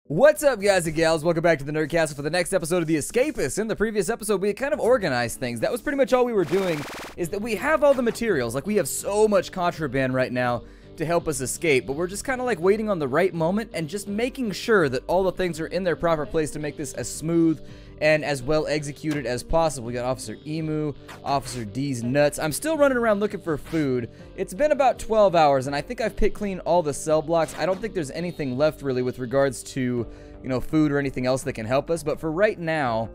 What's up, guys and gals? Welcome back to the Nerdcastle for the next episode of The Escapists. In the previous episode, we had kind of organized things. That was pretty much all we were doing, is that we have all the materials. Like, we have so much contraband right now to help us escape, but we're just kind of like waiting on the right moment and just making sure that all the things are in their proper place to make this as smooth and as well executed as possible. We got Officer Emu, Officer D's nuts. I'm still running around looking for food. It's been about 12 hours, and I think I've picked clean all the cell blocks. I don't think there's anything left really with regards to, you know, food or anything else that can help us. But for right now,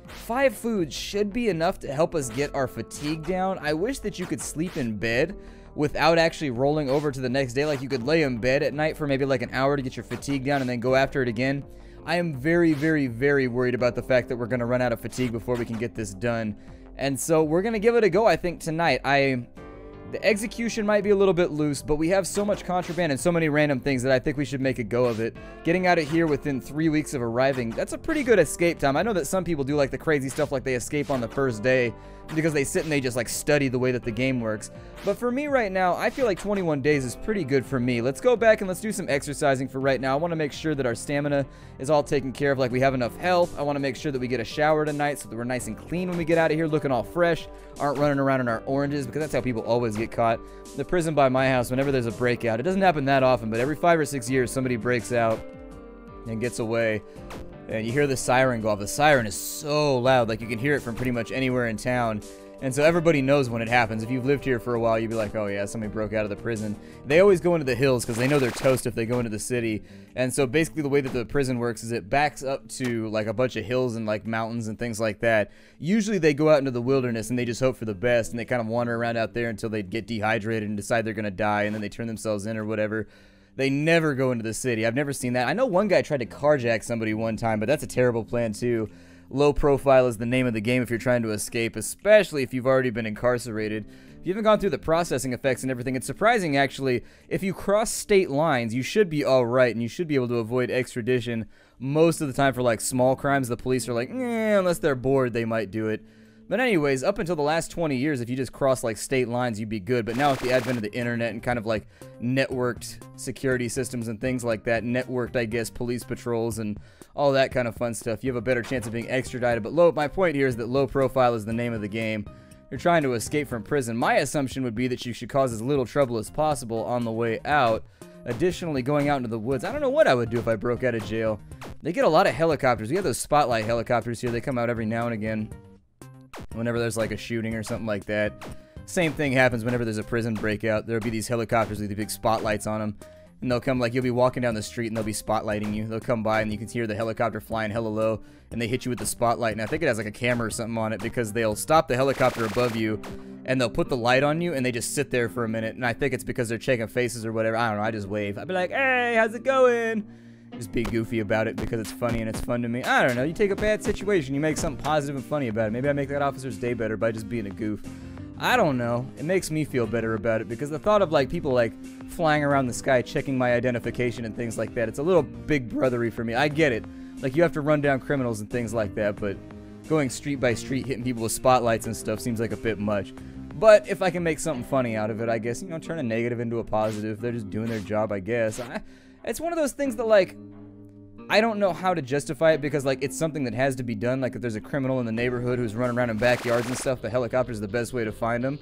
5 foods should be enough to help us get our fatigue down. I wish that you could sleep in bed without actually rolling over to the next day. Like, you could lay in bed at night for maybe like an hour to get your fatigue down and then go after it again. I am very, very, very worried about the fact that we're going to run out of fatigue before we can get this done. And so we're going to give it a go, I think, tonight. The execution might be a little bit loose, but we have so much contraband and so many random things that I think we should make a go of it. Getting out of here within 3 weeks of arriving, that's a pretty good escape time. I know that some people do like the crazy stuff, like they escape on the first day because they sit and they just like study the way that the game works. But for me right now, I feel like 21 days is pretty good for me. Let's go back and let's do some exercising for right now. I want to make sure that our stamina is all taken care of, like we have enough health. I want to make sure that we get a shower tonight so that we're nice and clean when we get out of here, looking all fresh, aren't running around in our oranges, because that's how people always get caught. The prison by my house, whenever there's a breakout, it doesn't happen that often, but every 5 or 6 years somebody breaks out and gets away, and you hear the siren go off. The siren is so loud, like you can hear it from pretty much anywhere in town. And so everybody knows when it happens. If you've lived here for a while, you'd be like, oh yeah, somebody broke out of the prison. They always go into the hills because they know they're toast if they go into the city. And so basically the way that the prison works is it backs up to like a bunch of hills and like mountains and things like that. Usually they go out into the wilderness and they just hope for the best, and they kind of wander around out there until they get dehydrated and decide they're going to die, and then they turn themselves in or whatever. They never go into the city. I've never seen that. I know one guy tried to carjack somebody one time, but that's a terrible plan too. Low profile is the name of the game if you're trying to escape, especially if you've already been incarcerated. If you haven't gone through the processing effects and everything, it's surprising actually. If you cross state lines, you should be alright, and you should be able to avoid extradition most of the time. For like small crimes, the police are like, unless they're bored, they might do it. But anyways, up until the last 20 years, if you just cross like state lines, you'd be good. But now with the advent of the internet and kind of like networked security systems and things like that, networked, I guess, police patrols and all that kind of fun stuff, you have a better chance of being extradited. But my point here is that low profile is the name of the game. You're trying to escape from prison. My assumption would be that you should cause as little trouble as possible on the way out. Additionally, going out into the woods, I don't know what I would do if I broke out of jail. They get a lot of helicopters. We have those spotlight helicopters here. They come out every now and again whenever there's like a shooting or something like that. Same thing happens whenever there's a prison breakout. There'll be these helicopters with the big spotlights on them, and they'll come, like, you'll be walking down the street and they'll be spotlighting you. They'll come by and you can hear the helicopter flying hella low, and they hit you with the spotlight. And I think it has like a camera or something on it, because they'll stop the helicopter above you and they'll put the light on you and they just sit there for a minute. And I think it's because they're checking faces or whatever. I don't know. I just wave. I'd be like, hey, how's it going? Just be goofy about it because it's funny and it's fun to me. I don't know. You take a bad situation, you make something positive and funny about it. Maybe I make that officer's day better by just being a goof. I don't know. It makes me feel better about it, because the thought of like people like flying around the sky checking my identification and things like that, it's a little big brothery for me. I get it. Like, you have to run down criminals and things like that, but going street by street hitting people with spotlights and stuff seems like a bit much. But if I can make something funny out of it, I guess, you know, turn a negative into a positive. They're just doing their job, I guess. It's one of those things that, like, I don't know how to justify it, because, like, it's something that has to be done. Like, if there's a criminal in the neighborhood who's running around in backyards and stuff, the helicopter's the best way to find them.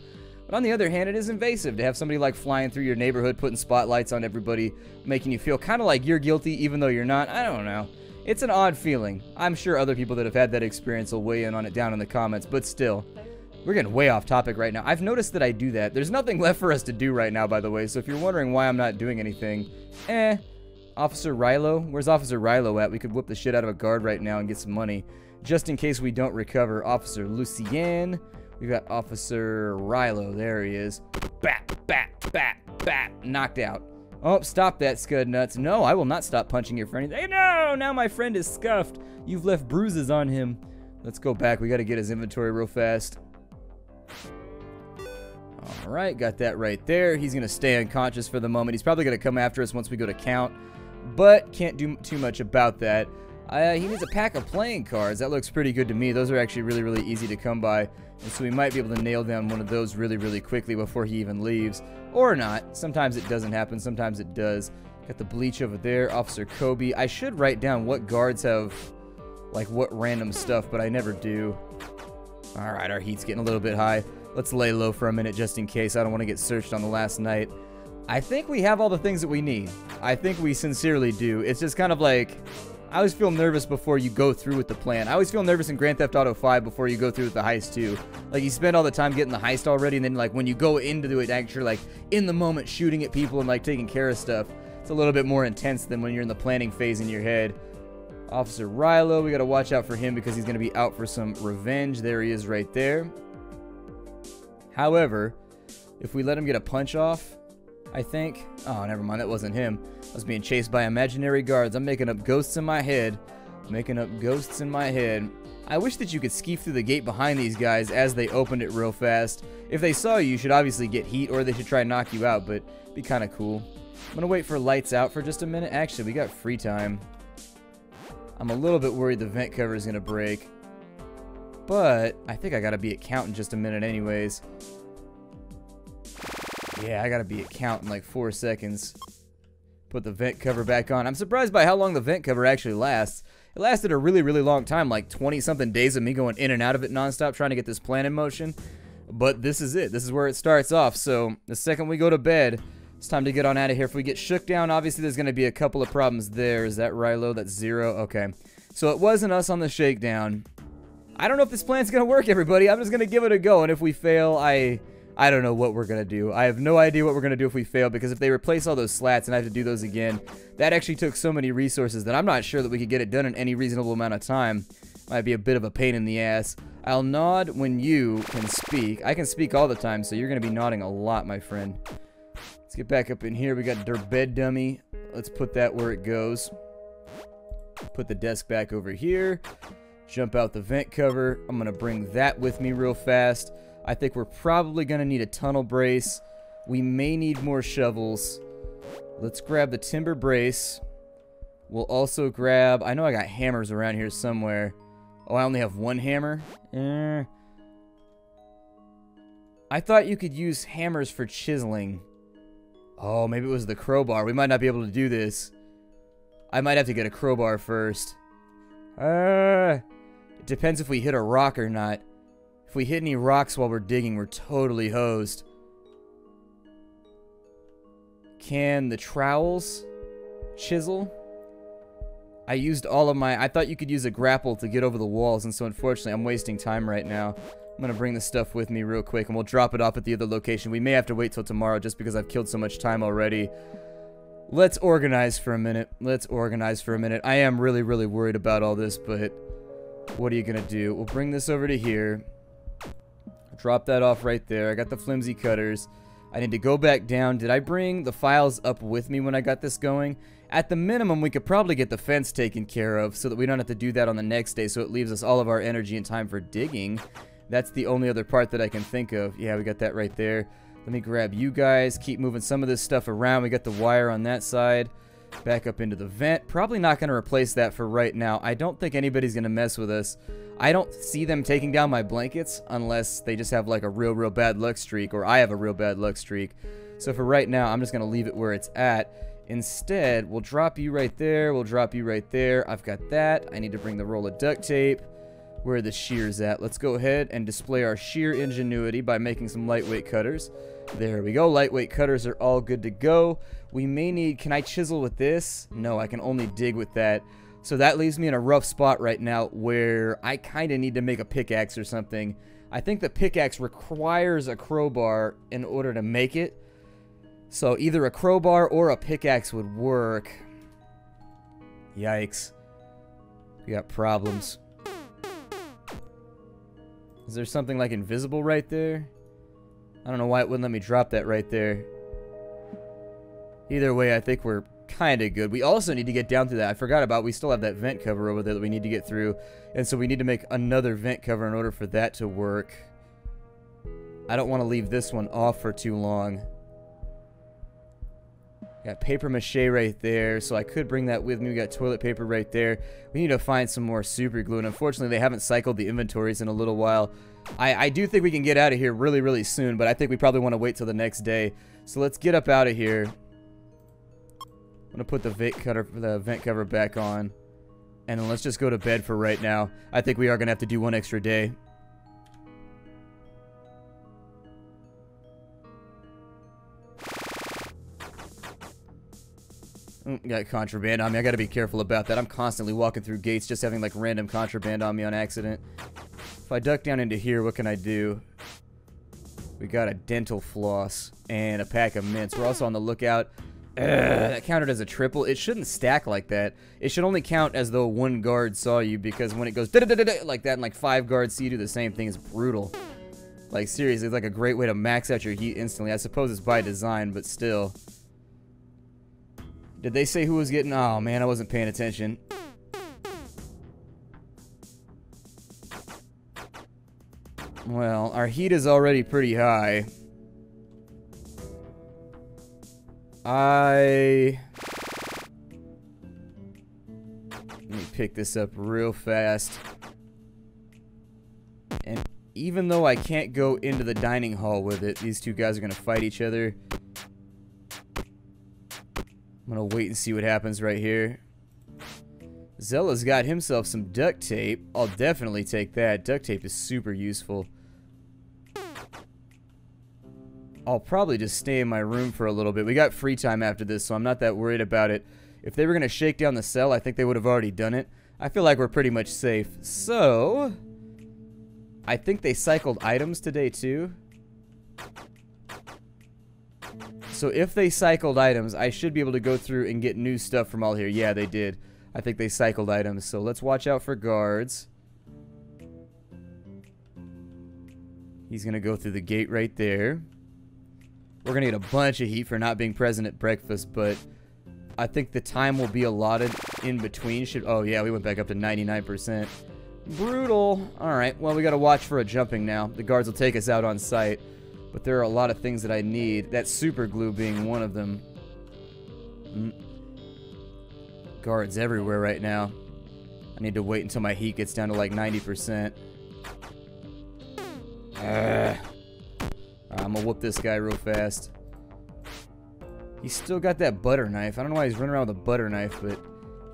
But on the other hand, it is invasive to have somebody, like, flying through your neighborhood, putting spotlights on everybody, making you feel kind of like you're guilty even though you're not. I don't know. It's an odd feeling. I'm sure other people that have had that experience will weigh in on it down in the comments, but still. We're getting way off topic right now. I've noticed that I do that. There's nothing left for us to do right now, by the way, so if you're wondering why I'm not doing anything, Officer Rilo? Where's Officer Rilo at? We could whip the shit out of a guard right now and get some money, just in case we don't recover. Officer Lucien. We got Officer Rilo. There he is. Bat, bat, bat, bat. Knocked out. Oh, stop that, Scud Nuts. No, I will not stop punching your friend. Hey, no! Now my friend is scuffed. You've left bruises on him. Let's go back. We got to get his inventory real fast. Alright, got that right there. He's going to stay unconscious for the moment. He's probably going to come after us once we go to count, but can't do too much about that. He needs a pack of playing cards. That looks pretty good to me. Those are actually really, really easy to come by, and so we might be able to nail down one of those really, really quickly before he even leaves. Or not. Sometimes it doesn't happen, sometimes it does. Got the bleach over there. Officer Kobe. I should write down what guards have, like, what random stuff, but I never do. Alright, our heat's getting a little bit high. Let's lay low for a minute just in case. I don't want to get searched on the last night. I think we have all the things that we need. I think we sincerely do. It's just kind of like, I always feel nervous before you go through with the plan. I always feel nervous in Grand Theft Auto 5 before you go through with the heist too. Like, you spend all the time getting the heist already, and then, like, when you go into it, actually, like, in the moment shooting at people and, like, taking care of stuff, it's a little bit more intense than when you're in the planning phase in your head. Officer Rilo, we gotta watch out for him because he's gonna be out for some revenge. There he is right there. However, if we let him get a punch off, I think... Oh, never mind, that wasn't him. I was being chased by imaginary guards. I'm making up ghosts in my head. Making up ghosts in my head. I wish that you could skeef through the gate behind these guys as they opened it real fast. If they saw you, you should obviously get heat, or they should try and knock you out, but it'd be kind of cool. I'm gonna wait for lights out for just a minute. Actually, we got free time. I'm a little bit worried the vent cover is gonna break. But I think I gotta be at count in just a minute anyways. Yeah, I gotta be at count in like 4 seconds. Put the vent cover back on. I'm surprised by how long the vent cover actually lasts. It lasted a really, really long time, like 20-something days of me going in and out of it nonstop trying to get this plan in motion. But this is it. This is where it starts off. So the second we go to bed, it's time to get on out of here. If we get shook down, obviously there's going to be a couple of problems there. Is that Rilo? That's 0. Okay. So it wasn't us on the shakedown. I don't know if this plan's going to work, everybody. I'm just going to give it a go. And if we fail, I don't know what we're going to do. I have no idea what we're going to do if we fail, because if they replace all those slats and I have to do those again, that actually took so many resources that I'm not sure that we could get it done in any reasonable amount of time. Might be a bit of a pain in the ass. I'll nod when you can speak. I can speak all the time, so you're going to be nodding a lot, my friend. Let's get back up in here. We got their bed dummy. Let's put that where it goes. Put the desk back over here. Jump out the vent cover. I'm going to bring that with me real fast. I think we're probably going to need a tunnel brace. We may need more shovels. Let's grab the timber brace. We'll also grab... I know I got hammers around here somewhere. Oh, I only have one hammer? I thought you could use hammers for chiseling. Oh, maybe it was the crowbar. We might not be able to do this. I might have to get a crowbar first. It depends if we hit a rock or not. If we hit any rocks while we're digging, we're totally hosed. Can the trowels chisel? I used all of my... I thought you could use a grapple to get over the walls, and so unfortunately I'm wasting time right now. I'm going to bring this stuff with me real quick, and we'll drop it off at the other location. We may have to wait till tomorrow just because I've killed so much time already. Let's organize for a minute. Let's organize for a minute. I am really, really worried about all this, but what are you going to do? We'll bring this over to here. Drop that off right there. I got the flimsy cutters. I need to go back down. Did I bring the files up with me when I got this going? At the minimum, we could probably get the fence taken care of so that we don't have to do that on the next day, so it leaves us all of our energy and time for digging. That's the only other part that I can think of. Yeah, we got that right there. Let me grab you guys. Keep moving some of this stuff around. We got the wire on that side. Back up into the vent. Probably not going to replace that for right now. I don't think anybody's going to mess with us. I don't see them taking down my blankets unless they just have like a real, real bad luck streak, or I have a real bad luck streak. So for right now, I'm just going to leave it where it's at. Instead, we'll drop you right there. We'll drop you right there. I've got that. I need to bring the roll of duct tape. Where are the shears at? Let's go ahead and display our sheer ingenuity by making some lightweight cutters. There we go. Lightweight cutters are all good to go. We may need... Can I chisel with this? No, I can only dig with that. So that leaves me in a rough spot right now where I kind of need to make a pickaxe or something. I think the pickaxe requires a crowbar in order to make it. So either a crowbar or a pickaxe would work. Yikes. We got problems. Is there something like invisible right there? I don't know why it wouldn't let me drop that right there. Either way, I think we're kind of good. We also need to get down to that. I forgot about, we still have that vent cover over there that we need to get through. And so we need to make another vent cover in order for that to work. I don't want to leave this one off for too long. Got paper mache right there, so I could bring that with me. We got toilet paper right there. We need to find some more super glue, and unfortunately they haven't cycled the inventories in a little while. I do think we can get out of here really, really soon, but I think we probably want to wait till the next day. So let's get up out of here. I'm gonna put the vent cover back on. And then let's just go to bed for right now. I think we are gonna have to do one extra day. Got contraband on me. I gotta be careful about that. I'm constantly walking through gates just having like random contraband on me on accident. If I duck down into here, what can I do? We got a dental floss and a pack of mints. We're also on the lookout. That counted as a triple. It shouldn't stack like that. It should only count as though one guard saw you, because when it goes like that and like 5 guards see you do the same thing, it's brutal. Like seriously, it's like a great way to max out your heat instantly. I suppose it's by design, but still. Did they say who was getting... Oh, man, I wasn't paying attention. Well, our heat is already pretty high. Let me pick this up real fast. And even though I can't go into the dining hall with it, these two guys are going to fight each other. I'm gonna wait and see what happens right here. Zella's got himself some duct tape. I'll definitely take that. Duct tape is super useful. I'll probably just stay in my room for a little bit. We got free time after this, so I'm not that worried about it. If they were gonna shake down the cell, I think they would have already done it. I feel like we're pretty much safe. So, I think they cycled items today too. So if they cycled items, I should be able to go through and get new stuff from all here. Yeah, they did. I think they cycled items. So let's watch out for guards. He's going to go through the gate right there. We're going to get a bunch of heat for not being present at breakfast, but I think the time will be allotted in between. Oh, yeah, we went back up to 99%. Brutal. All right, well, we got to watch for a jumping now. The guards will take us out on sight. But there are a lot of things that I need. That super glue being one of them. Guards everywhere right now. I need to wait until my heat gets down to like 90%. I'm gonna whoop this guy real fast. He's still got that butter knife. I don't know why he's running around with a butter knife, but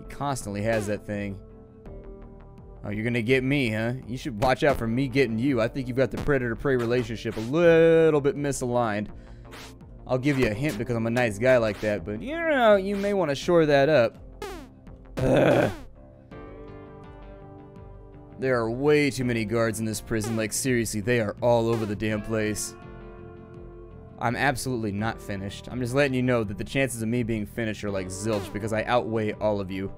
he constantly has that thing. Oh, you're gonna get me, huh? You should watch out for me getting you. I think you've got the predator-prey relationship a little bit misaligned. I'll give you a hint because I'm a nice guy like that, but you know, you may want to shore that up. Ugh. There are way too many guards in this prison. Like, seriously, they are all over the damn place. I'm absolutely not finished. I'm just letting you know that the chances of me being finished are like zilch because I outweigh all of you.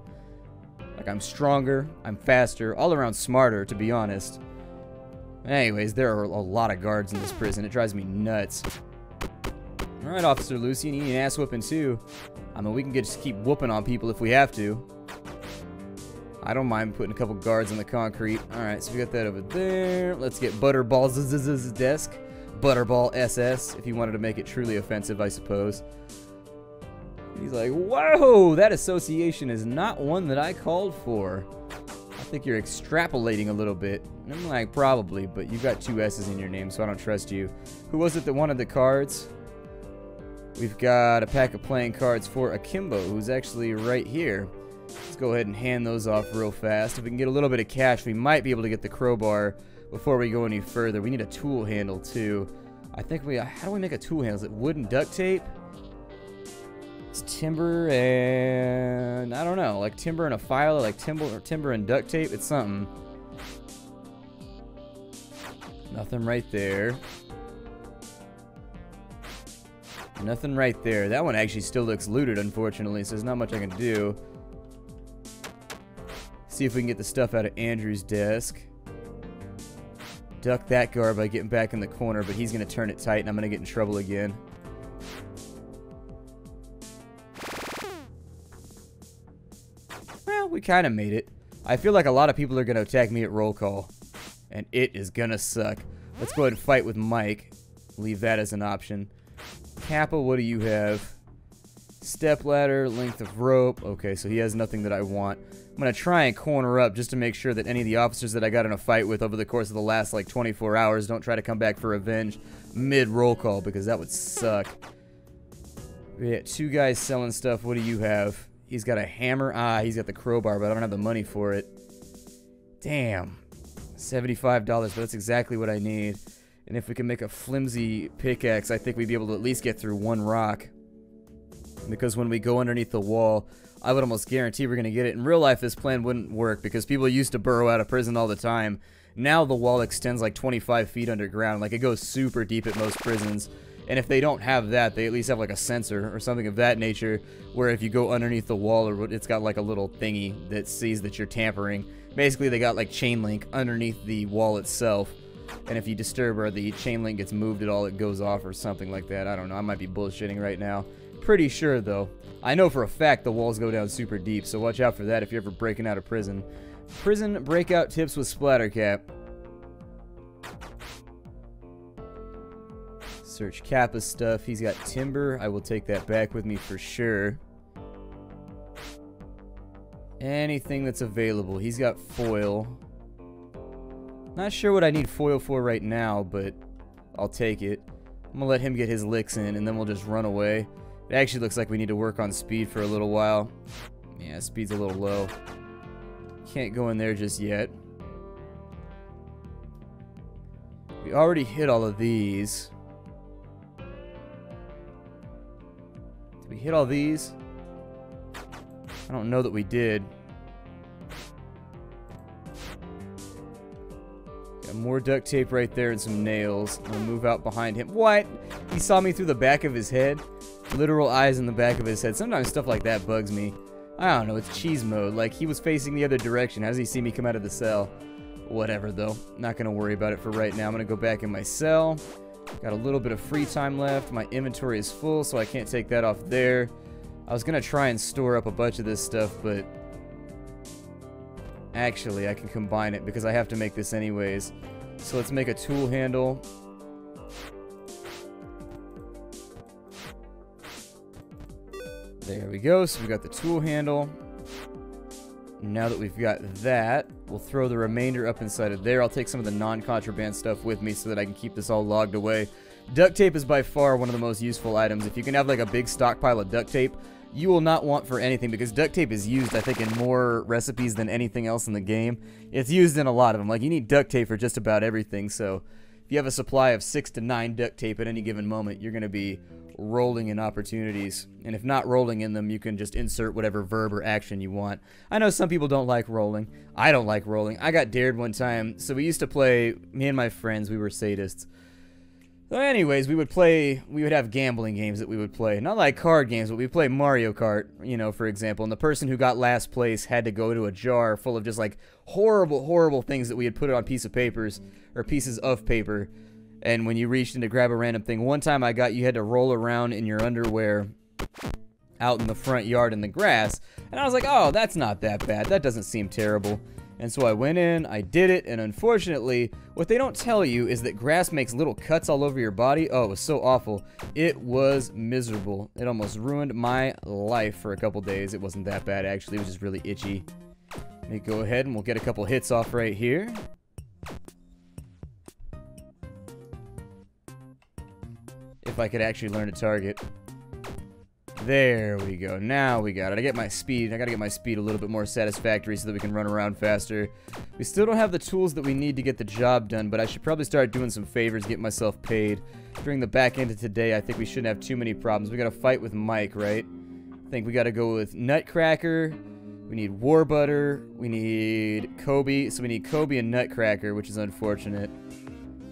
Like, I'm stronger, I'm faster, all around smarter, to be honest. Anyways, there are a lot of guards in this prison. It drives me nuts. Alright, Officer Lucy, you need an ass whooping too. I mean, we can just keep whooping on people if we have to. I don't mind putting a couple guards on the concrete. Alright, so we got that over there. Let's get Butterball's desk. Butterball SS, if you wanted to make it truly offensive, I suppose. He's like, whoa, that association is not one that I called for. I think you're extrapolating a little bit. And I'm like, probably, but you've got 2 S's in your name, so I don't trust you. Who was it that wanted the cards? We've got a pack of playing cards for Akimbo, who's actually right here. Let's go ahead and hand those off real fast. If we can get a little bit of cash, we might be able to get the crowbar before we go any further. We need a tool handle, too. I think how do we make a tool handle? Is it wood and duct tape? It's timber and... I don't know. Like timber and a file, or like timber and duct tape. It's something. Nothing right there. Nothing right there. That one actually still looks looted, unfortunately, so there's not much I can do. See if we can get the stuff out of Andrew's desk. Duck that guard by getting back in the corner, but he's going to turn it tight, and I'm going to get in trouble again. Well, we kind of made it. I feel like a lot of people are going to attack me at roll call, and it is going to suck. Let's go ahead and fight with Mike. Leave that as an option. Kappa, what do you have? Step ladder, length of rope. Okay, so he has nothing that I want. I'm going to try and corner up just to make sure that any of the officers that I got in a fight with over the course of the last, like, 24 hours don't try to come back for revenge mid-roll call, because that would suck. We got 2 guys selling stuff. What do you have? He's got a hammer. Ah, he's got the crowbar, but I don't have the money for it. Damn. $75, but that's exactly what I need. And if we can make a flimsy pickaxe, I think we'd be able to at least get through 1 rock. Because when we go underneath the wall, I would almost guarantee we're going to get it. In real life, this plan wouldn't work because people used to burrow out of prison all the time. Now the wall extends like 25 feet underground. Like, it goes super deep at most prisons. And if they don't have that, they at least have like a sensor or something of that nature, where if you go underneath the wall, or it's got like a little thingy that sees that you're tampering. Basically, they got like chain link underneath the wall itself. And if you disturb or the chain link gets moved at all, it goes off or something like that. I don't know. I might be bullshitting right now. Pretty sure, though. I know for a fact the walls go down super deep, so watch out for that if you're ever breaking out of prison. Prison breakout tips with Splattercat. Search Kappa's stuff. He's got timber. I will take that back with me for sure. Anything that's available. He's got foil. Not sure what I need foil for right now, but I'll take it. I'm gonna let him get his licks in, and then we'll just run away. It actually looks like we need to work on speed for a little while. Yeah, speed's a little low. Can't go in there just yet. We already hit all of these. Did we hit all these? I don't know that we did. Got more duct tape right there and some nails. I'm gonna move out behind him. What? He saw me through the back of his head? Literal eyes in the back of his head. Sometimes stuff like that bugs me. I don't know, it's cheese mode. Like, he was facing the other direction. How does he see me come out of the cell? Whatever, though. Not gonna worry about it for right now. I'm gonna go back in my cell. Got a little bit of free time left. My inventory is full, so I can't take that off there. I was gonna try and store up a bunch of this stuff, but actually I can combine it because I have to make this anyways. So let's make a tool handle. There we go. So we got the tool handle. Now that we've got that, we'll throw the remainder up inside of there. I'll take some of the non-contraband stuff with me so that I can keep this all logged away. Duct tape is by far one of the most useful items. If you can have like a big stockpile of duct tape, you will not want for anything, because duct tape is used, I think, in more recipes than anything else in the game. It's used in a lot of them. Like, you need duct tape for just about everything, so if you have a supply of 6 to 9 duct tape at any given moment, you're going to be rolling in opportunities. And if not rolling in them, you can just insert whatever verb or action you want. I know some people don't like rolling. I don't like rolling. I got dared one time. So we used to play, me and my friends, we were sadists. So anyways, we would have gambling games that we would play. Not like card games, but we'd play Mario Kart, you know, for example. And the person who got last place had to go to a jar full of just like horrible, horrible things that we had put on pieces of paper. And when you reached in to grab a random thing, one time you had to roll around in your underwear out in the front yard in the grass. And I was like, oh, that's not that bad. That doesn't seem terrible. And so I went in, I did it, and unfortunately, what they don't tell you is that grass makes little cuts all over your body. Oh, it was so awful. It was miserable. It almost ruined my life for a couple days. It wasn't that bad, actually. It was just really itchy. Let me go ahead and we'll get a couple hits off right here. If I could actually learn to target. There we go. Now we got it. I gotta get my speed a little bit more satisfactory so that we can run around faster. We still don't have the tools that we need to get the job done, but I should probably start doing some favors, get myself paid. During the back end of today, I think we shouldn't have too many problems. We gotta fight with Mike, right? I think we gotta go with Nutcracker. We need War Butter. We need Kobe. So we need Kobe and Nutcracker, which is unfortunate.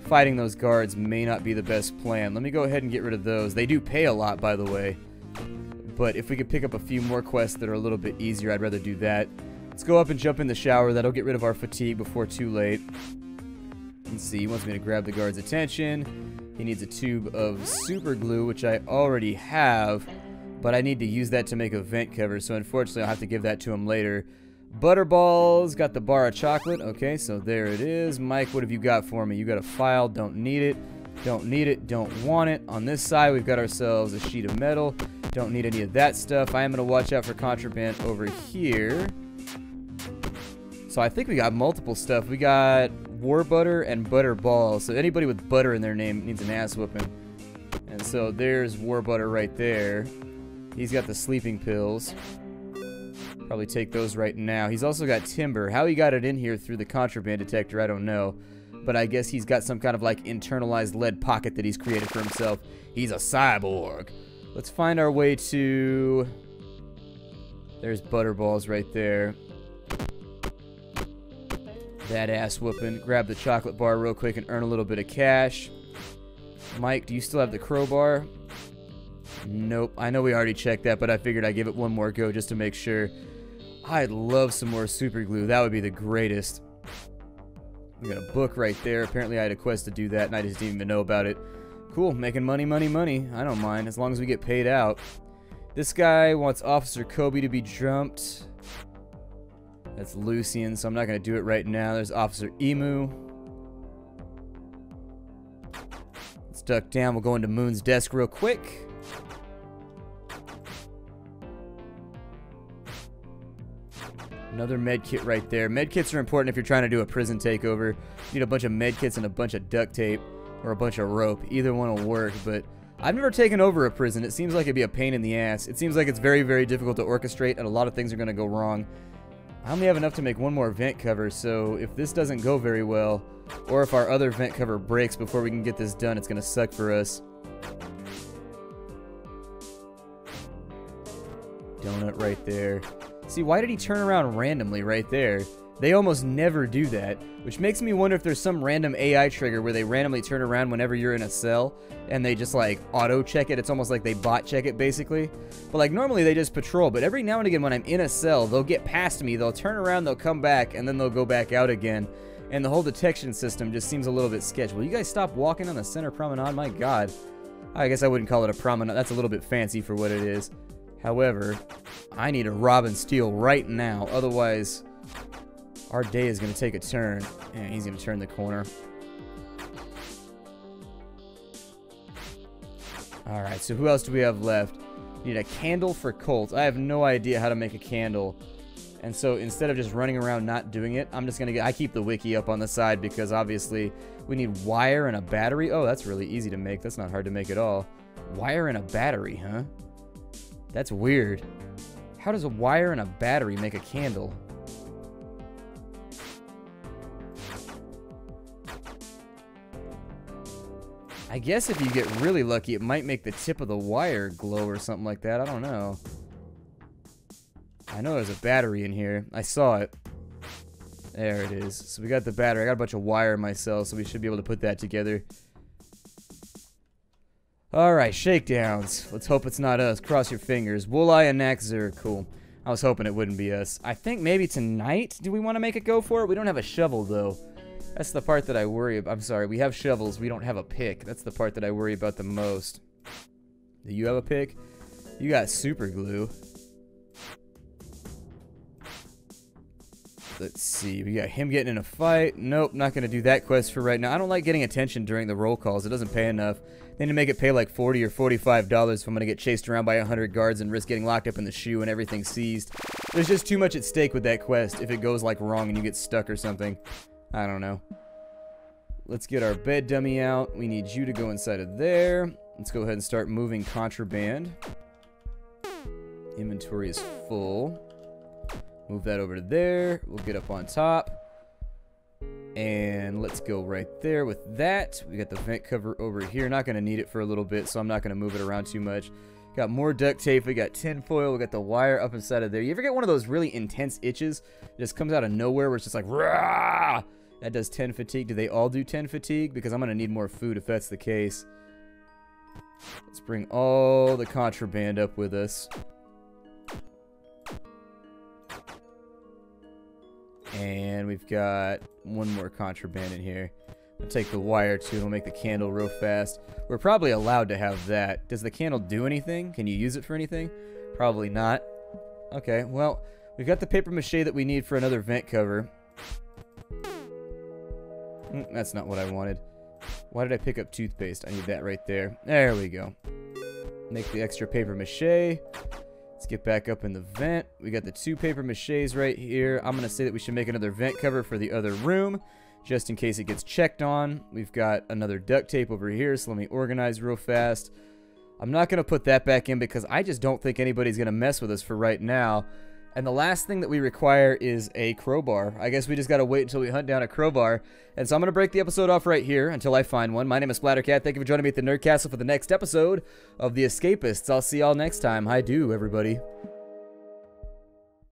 Fighting those guards may not be the best plan. Let me go ahead and get rid of those. They do pay a lot, by the way. But if we could pick up a few more quests that are a little bit easier, I'd rather do that. Let's go up and jump in the shower. That'll get rid of our fatigue before too late. Let's see. He wants me to grab the guard's attention. He needs a tube of super glue, which I already have. But I need to use that to make a vent cover. So unfortunately, I'll have to give that to him later. Butterballs. Got the bar of chocolate. Okay, so there it is. Mike, what have you got for me? You got a file. Don't need it. Don't need it. Don't want it. On this side, we've got ourselves a sheet of metal. Don't need any of that stuff. I am going to watch out for contraband over here. So I think we got multiple stuff. We got War Butter and Butter Balls. So anybody with butter in their name needs an ass whooping. And so there's War Butter right there. He's got the sleeping pills. Probably take those right now. He's also got timber. How he got it in here through the contraband detector, I don't know. But I guess he's got some kind of like internalized lead pocket that he's created for himself. He's a cyborg. Let's find our way to... There's Butterballs right there. That ass whooping. Grab the chocolate bar real quick and earn a little bit of cash. Mike, do you still have the crowbar? Nope. I know we already checked that, but I figured I'd give it one more go just to make sure. I'd love some more super glue. That would be the greatest. We got a book right there. Apparently I had a quest to do that, and I just didn't even know about it. Cool. Making money, money, money. I don't mind, as long as we get paid out. This guy wants Officer Kobe to be jumped. That's Lucian, so I'm not going to do it right now. There's Officer Emu. Let's duck down. We'll go into Moon's desk real quick. Another med kit right there. Med kits are important if you're trying to do a prison takeover. You need a bunch of med kits and a bunch of duct tape or a bunch of rope. Either one will work, but I've never taken over a prison. It seems like it'd be a pain in the ass. It seems like it's very, very difficult to orchestrate, and a lot of things are going to go wrong. I only have enough to make one more vent cover, so if this doesn't go very well, or if our other vent cover breaks before we can get this done, it's going to suck for us. Donut right there. See, why did he turn around randomly right there? They almost never do that, which makes me wonder if there's some random AI trigger where they randomly turn around whenever you're in a cell, and they just, like, auto-check it. It's almost like they bot-check it, basically. But, like, normally they just patrol, but every now and again when I'm in a cell, they'll get past me, they'll turn around, they'll come back, and then they'll go back out again. And the whole detection system just seems a little bit sketchy. Will you guys stop walking on the center promenade? My God. I guess I wouldn't call it a promenade. That's a little bit fancy for what it is. However, I need to rob and steal right now. Otherwise, our day is going to take a turn. And he's going to turn the corner. Alright, so who else do we have left? We need a candle for Colt. I have no idea how to make a candle. And so instead of just running around not doing it, I'm just going to get... I keep the wiki up on the side because obviously we need wire and a battery. Oh, that's really easy to make. That's not hard to make at all. Wire and a battery, huh? That's weird. How does a wire and a battery make a candle? I guess if you get really lucky, it might make the tip of the wire glow or something like that. I don't know. I know there's a battery in here. I saw it. There it is. So we got the battery. I got a bunch of wire in my cell, so we should be able to put that together. Alright, shakedowns. Let's hope it's not us. Cross your fingers. Wooleye and Naxer. Cool. I was hoping it wouldn't be us. I think maybe tonight, do we want to make it go for it? We don't have a shovel, though. That's the part that I worry about. I'm sorry, we have shovels. We don't have a pick. That's the part that I worry about the most. Do you have a pick? You got super glue. Let's see. We got him getting in a fight. Nope, not going to do that quest for right now. I don't like getting attention during the roll calls. It doesn't pay enough. They need to make it pay like $40 or $45 if I'm going to get chased around by 100 guards and risk getting locked up in the shoe and everything seized. There's just too much at stake with that quest if it goes like wrong and you get stuck or something. I don't know. Let's get our bed dummy out. We need you to go inside of there. Let's go ahead and start moving contraband. Inventory is full. Move that over to there. We'll get up on top. And let's go right there with that. We got the vent cover over here. Not going to need it for a little bit, so I'm not going to move it around too much. Got more duct tape. We got tin foil. We got the wire up inside of there. You ever get one of those really intense itches? It just comes out of nowhere where it's just like, rah! That does 10 fatigue. Do they all do 10 fatigue? Because I'm going to need more food if that's the case. Let's bring all the contraband up with us. And we've got one more contraband in here. I'll take the wire too and we'll make the candle real fast. We're probably allowed to have that. Does the candle do anything? Can you use it for anything? Probably not. Okay, well, we've got the paper mache that we need for another vent cover. That's not what I wanted. Why did I pick up toothpaste? I need that right there. There we go. Make the extra paper mache. Let's get back up in the vent. We got the 2 paper maches right here. I'm going to say that we should make another vent cover for the other room, just in case it gets checked on. We've got another duct tape over here, so let me organize real fast. I'm not going to put that back in because I just don't think anybody's going to mess with us for right now. And the last thing that we require is a crowbar. I guess we just got to wait until we hunt down a crowbar. And so I'm going to break the episode off right here until I find one. My name is Splattercat. Thank you for joining me at the Nerd Castle for the next episode of The Escapists. I'll see y'all next time. Hi do, everybody.